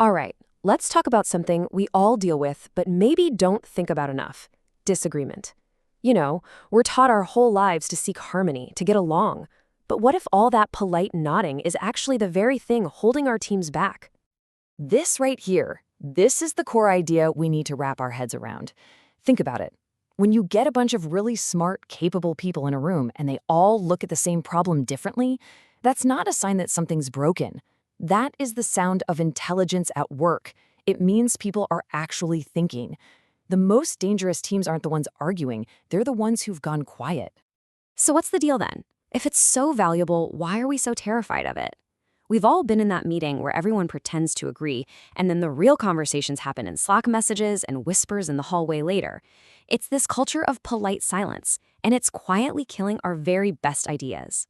All right, let's talk about something we all deal with, but maybe don't think about enough: disagreement. We're taught our whole lives to seek harmony, to get along. But what if all that polite nodding is actually the very thing holding our teams back? This right here, this is the core idea we need to wrap our heads around. Think about it. When you get a bunch of really smart, capable people in a room and they all look at the same problem differently, that's not a sign that something's broken. That is the sound of intelligence at work. It means people are actually thinking. The most dangerous teams aren't the ones arguing, they're the ones who've gone quiet. So what's the deal then? If it's so valuable, why are we so terrified of it? We've all been in that meeting where everyone pretends to agree, and then the real conversations happen in Slack messages and whispers in the hallway later. It's this culture of polite silence, and it's quietly killing our very best ideas.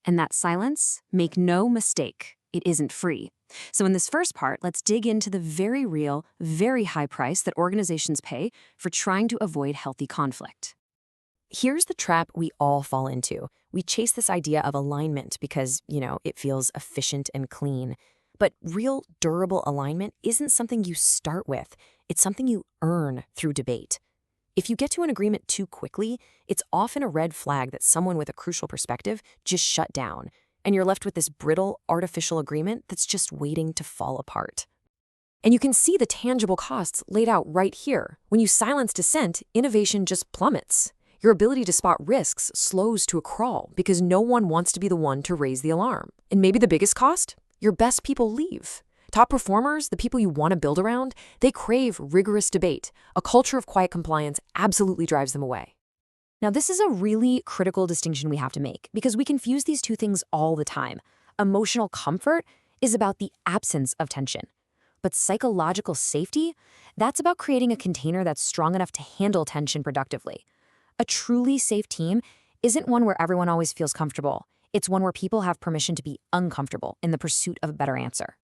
And that silence, make no mistake, it isn't free. So in this first part, let's dig into the very real, very high price that organizations pay for trying to avoid healthy conflict. Here's the trap we all fall into. We chase this idea of alignment because, it feels efficient and clean. But real, durable alignment isn't something you start with. It's something you earn through debate. If you get to an agreement too quickly, it's often a red flag that someone with a crucial perspective just shut down, and you're left with this brittle, artificial agreement that's just waiting to fall apart. And you can see the tangible costs laid out right here. When you silence dissent, innovation just plummets. Your ability to spot risks slows to a crawl because no one wants to be the one to raise the alarm. And maybe the biggest cost? Your best people leave. Top performers, the people you want to build around, they crave rigorous debate. A culture of quiet compliance absolutely drives them away. Now, this is a really critical distinction we have to make because we confuse these two things all the time. Emotional comfort is about the absence of tension. But psychological safety, that's about creating a container that's strong enough to handle tension productively. A truly safe team isn't one where everyone always feels comfortable. It's one where people have permission to be uncomfortable in the pursuit of a better answer.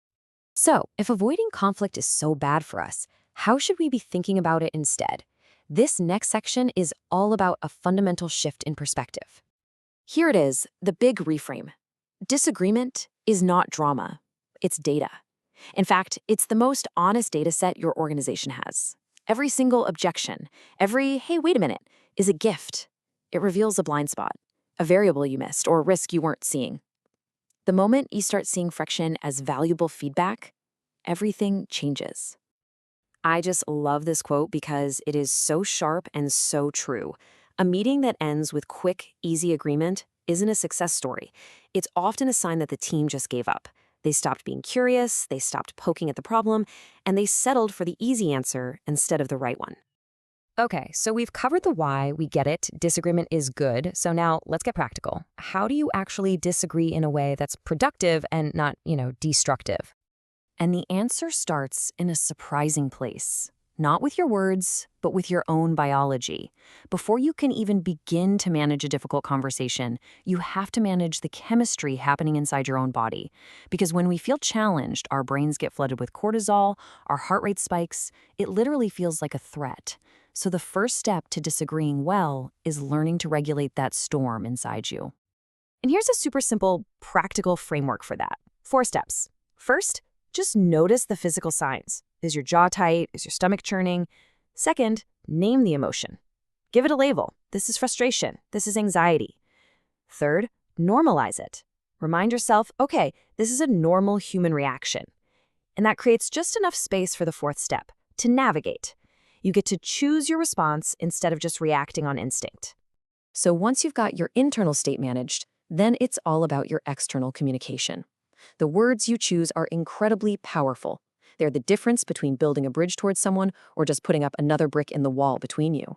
So, if avoiding conflict is so bad for us, how should we be thinking about it instead? This next section is all about a fundamental shift in perspective. Here it is, the big reframe. Disagreement is not drama, it's data. In fact, it's the most honest data set your organization has. Every single objection, every, hey, wait a minute, is a gift. It reveals a blind spot, a variable you missed, or a risk you weren't seeing. The moment you start seeing friction as valuable feedback, everything changes. I just love this quote because it is so sharp and so true. A meeting that ends with quick, easy agreement isn't a success story. It's often a sign that the team just gave up. They stopped being curious, they stopped poking at the problem, and they settled for the easy answer instead of the right one. Okay, so we've covered the why, we get it, disagreement is good, so now let's get practical. How do you actually disagree in a way that's productive and not, destructive? And the answer starts in a surprising place. Not with your words, but with your own biology. Before you can even begin to manage a difficult conversation, you have to manage the chemistry happening inside your own body. Because when we feel challenged, our brains get flooded with cortisol, our heart rate spikes, it literally feels like a threat. So the first step to disagreeing well is learning to regulate that storm inside you. And here's a super simple, practical framework for that. 4 steps. First, just notice the physical signs. Is your jaw tight? Is your stomach churning? Second, name the emotion. Give it a label. This is frustration. This is anxiety. Third, normalize it. Remind yourself, okay, this is a normal human reaction. And that creates just enough space for the 4th step, to navigate. You get to choose your response instead of just reacting on instinct. So once you've got your internal state managed, then it's all about your external communication. The words you choose are incredibly powerful. They're the difference between building a bridge towards someone or just putting up another brick in the wall between you.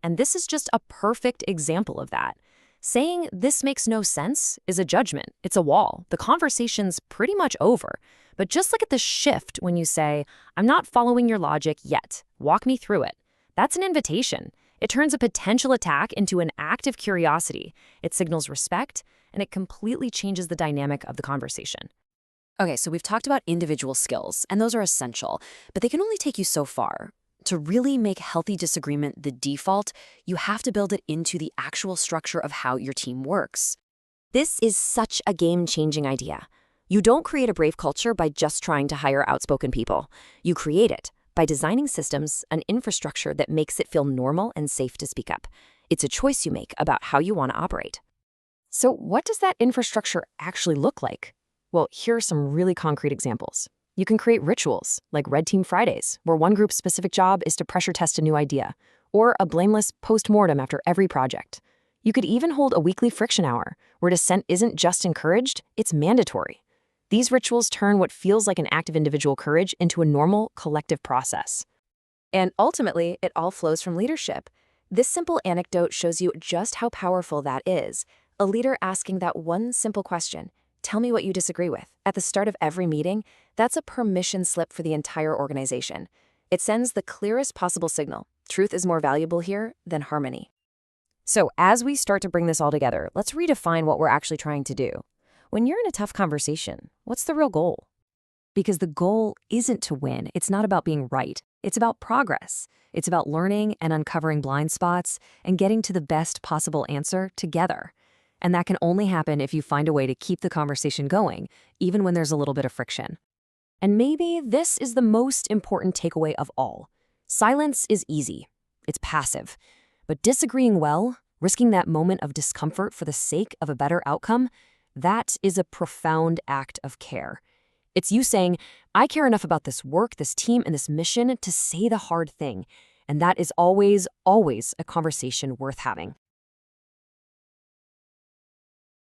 And this is just a perfect example of that. Saying this makes no sense is a judgment. It's a wall. The conversation's pretty much over. But just look at the shift when you say, I'm not following your logic yet. Walk me through it. That's an invitation. It turns a potential attack into an act of curiosity. It signals respect, and it completely changes the dynamic of the conversation. Okay, so we've talked about individual skills, and those are essential, but they can only take you so far. To really make healthy disagreement the default, you have to build it into the actual structure of how your team works. This is such a game-changing idea. You don't create a brave culture by just trying to hire outspoken people. You create it by designing systems, an infrastructure that makes it feel normal and safe to speak up. It's a choice you make about how you want to operate. So what does that infrastructure actually look like? Well, here are some really concrete examples. You can create rituals, like Red Team Fridays, where one group's specific job is to pressure test a new idea, or a blameless post-mortem after every project. You could even hold a weekly friction hour, where dissent isn't just encouraged, it's mandatory. These rituals turn what feels like an act of individual courage into a normal, collective process. And ultimately, it all flows from leadership. This simple anecdote shows you just how powerful that is. A leader asking that one simple question, "Tell me what you disagree with," at the start of every meeting, that's a permission slip for the entire organization. It sends the clearest possible signal. Truth is more valuable here than harmony. So as we start to bring this all together, let's redefine what we're actually trying to do. When you're in a tough conversation, what's the real goal? Because the goal isn't to win. It's not about being right. It's about progress. It's about learning and uncovering blind spots and getting to the best possible answer together. And that can only happen if you find a way to keep the conversation going, even when there's a little bit of friction. And maybe this is the most important takeaway of all. Silence is easy. It's passive. But disagreeing well, risking that moment of discomfort for the sake of a better outcome, that is a profound act of care. It's you saying, I care enough about this work, this team, and this mission to say the hard thing. And that is always, always a conversation worth having.